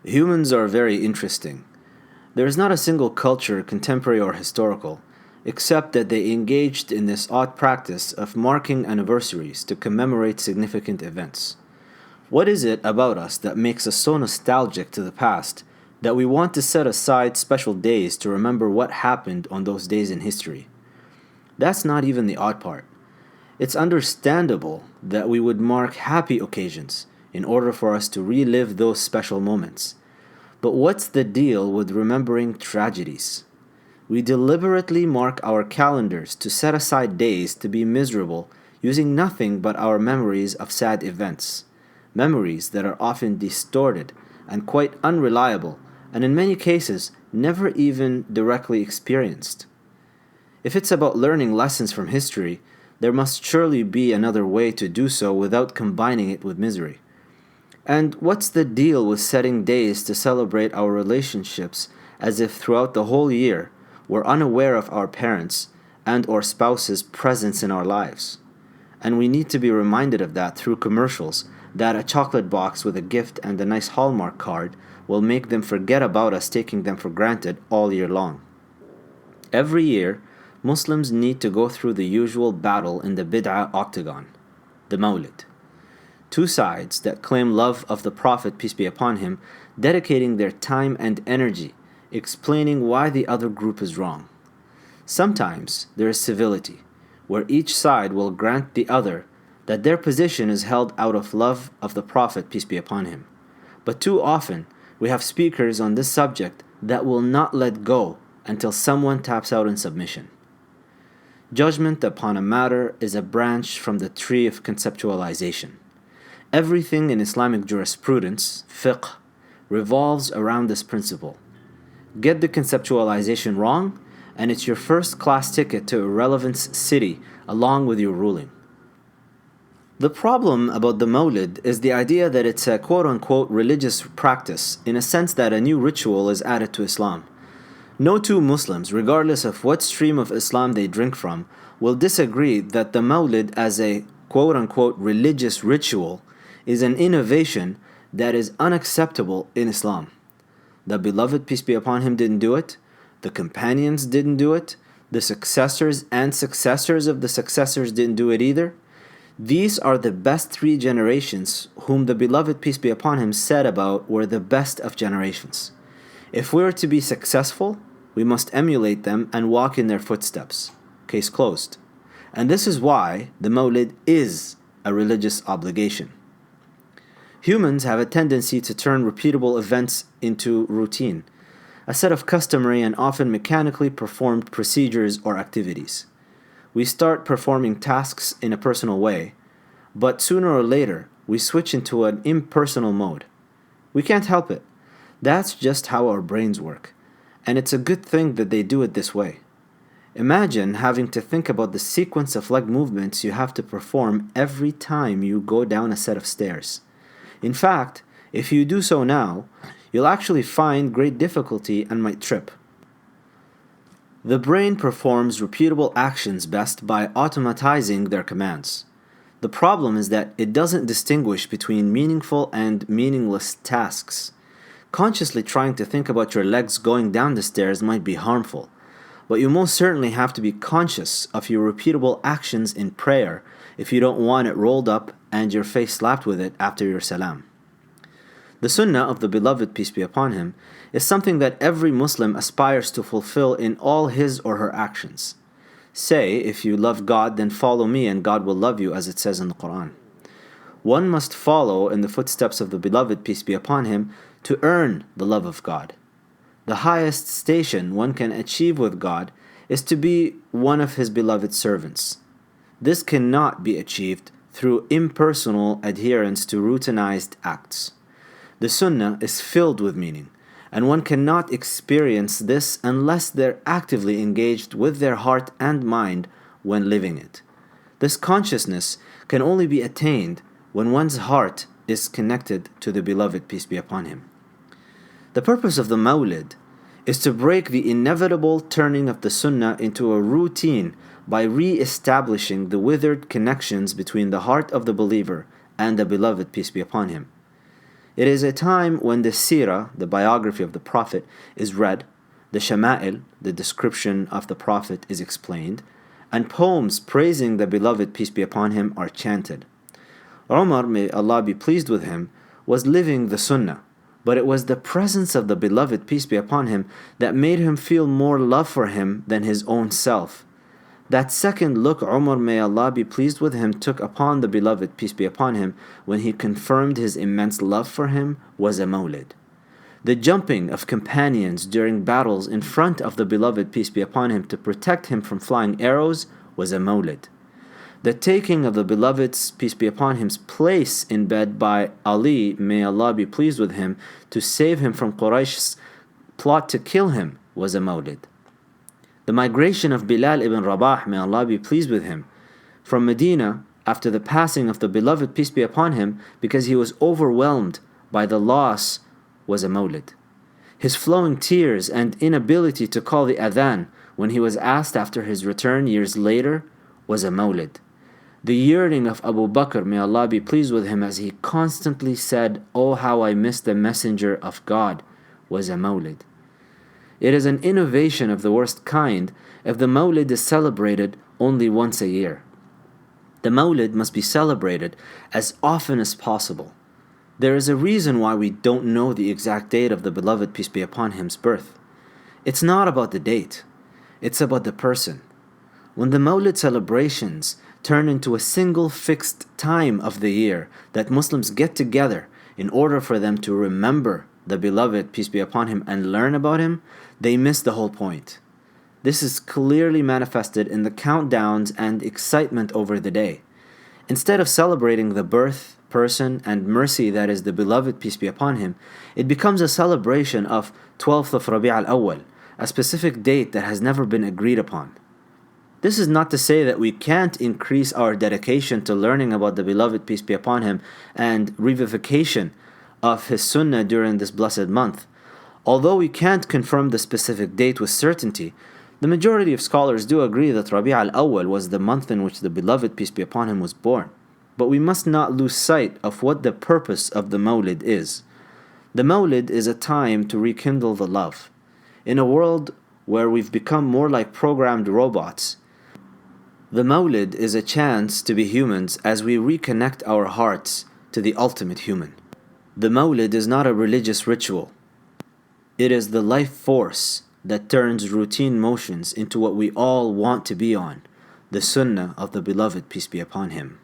Humans are very interesting. There is not a single culture, contemporary or historical, except that they engaged in this odd practice of marking anniversaries to commemorate significant events. What is it about us that makes us so nostalgic to the past that we want to set aside special days to remember what happened on those days in history? That's not even the odd part. It's understandable that we would mark happy occasions in order for us to relive those special moments. But what's the deal with remembering tragedies? We deliberately mark our calendars to set aside days to be miserable using nothing but our memories of sad events. Memories that are often distorted and quite unreliable, and in many cases, never even directly experienced. If it's about learning lessons from history, there must surely be another way to do so without combining it with misery. And what's the deal with setting days to celebrate our relationships as if throughout the whole year we're unaware of our parents and or spouses' presence in our lives? And we need to be reminded of that through commercials that a chocolate box with a gift and a nice Hallmark card will make them forget about us taking them for granted all year long. Every year, Muslims need to go through the usual battle in the bid'ah octagon, the Mawlid. Two sides that claim love of the Prophet, peace be upon him, dedicating their time and energy explaining why the other group is wrong. Sometimes there is civility, where each side will grant the other that their position is held out of love of the Prophet, peace be upon him. But too often, we have speakers on this subject that will not let go until someone taps out in submission. Judgment upon a matter is a branch from the tree of conceptualization. Everything in Islamic jurisprudence, fiqh, revolves around this principle. Get the conceptualization wrong, and it's your first class ticket to irrelevance city along with your ruling. The problem about the Mawlid is the idea that it's a quote-unquote religious practice in a sense that a new ritual is added to Islam. No two Muslims, regardless of what stream of Islam they drink from, will disagree that the Mawlid as a quote-unquote religious ritual is an innovation that is unacceptable in Islam. The beloved, peace be upon him, didn't do it. The companions didn't do it. The successors and successors of the successors didn't do it either. These are the best three generations whom the beloved, peace be upon him, said about were the best of generations. If we are to be successful, we must emulate them and walk in their footsteps. Case closed. And this is why the Mawlid is a religious obligation. Humans have a tendency to turn repeatable events into routine, a set of customary and often mechanically performed procedures or activities. We start performing tasks in a personal way, but sooner or later we switch into an impersonal mode. We can't help it. That's just how our brains work, and it's a good thing that they do it this way. Imagine having to think about the sequence of leg movements you have to perform every time you go down a set of stairs. In fact, if you do so now, you'll actually find great difficulty and might trip. The brain performs repeatable actions best by automatizing their commands. The problem is that it doesn't distinguish between meaningful and meaningless tasks. Consciously trying to think about your legs going down the stairs might be harmful, but you most certainly have to be conscious of your repeatable actions in prayer if you don't want it rolled up and your face slapped with it after your salam. The sunnah of the beloved, peace be upon him, is something that every Muslim aspires to fulfill in all his or her actions. Say, if you love God, then follow me and God will love you, as it says in the Quran. One must follow in the footsteps of the beloved, peace be upon him, to earn the love of God. The highest station one can achieve with God is to be one of his beloved servants. This cannot be achieved through impersonal adherence to routinized acts. The Sunnah is filled with meaning, and one cannot experience this unless they're actively engaged with their heart and mind when living it. This consciousness can only be attained when one's heart is connected to the beloved, peace be upon him. The purpose of the Mawlid is to break the inevitable turning of the Sunnah into a routine by re-establishing the withered connections between the heart of the believer and the beloved, peace be upon him. It is a time when the seerah, the biography of the Prophet, is read, the shama'il, the description of the Prophet, is explained, and poems praising the beloved, peace be upon him, are chanted. Umar, may Allah be pleased with him, was living the sunnah, but it was the presence of the beloved, peace be upon him, that made him feel more love for him than his own self. That second look Umar, may Allah be pleased with him, took upon the beloved, peace be upon him, when he confirmed his immense love for him, was a mawlid. The jumping of companions during battles in front of the beloved, peace be upon him, to protect him from flying arrows, was a mawlid. The taking of the beloved's, peace be upon him's, place in bed by Ali, may Allah be pleased with him, to save him from Quraysh's plot to kill him, was a mawlid. The migration of Bilal ibn Rabah, may Allah be pleased with him, from Medina after the passing of the beloved, peace be upon him, because he was overwhelmed by the loss, was a mawlid. His flowing tears and inability to call the adhan when he was asked after his return years later was a mawlid. The yearning of Abu Bakr, may Allah be pleased with him, as he constantly said, "Oh, how I miss the messenger of God," was a mawlid. It is an innovation of the worst kind if the mawlid is celebrated only once a year. The mawlid must be celebrated as often as possible. There is a reason why we don't know the exact date of the beloved, peace be upon him's, birth. It's not about the date, it's about the person. When the mawlid celebrations turn into a single fixed time of the year that Muslims get together in order for them to remember the beloved, peace be upon him, and learn about him, they miss the whole point. This is clearly manifested in the countdowns and excitement over the day. Instead of celebrating the birth, person, and mercy that is the beloved, peace be upon him, it becomes a celebration of 12th of Rabi' al-Awwal, a specific date that has never been agreed upon. This is not to say that we can't increase our dedication to learning about the beloved, peace be upon him, and revivification of his sunnah during this blessed month. Although we can't confirm the specific date with certainty, the majority of scholars do agree that Rabi' al-Awwal was the month in which the beloved, peace be upon him, was born. But we must not lose sight of what the purpose of the mawlid is. The mawlid is a time to rekindle the love. In a world where we've become more like programmed robots, the mawlid is a chance to be humans as we reconnect our hearts to the ultimate human. The mawlid is not a religious ritual. It is the life force that turns routine motions into what we all want to be on, the sunnah of the beloved, peace be upon him.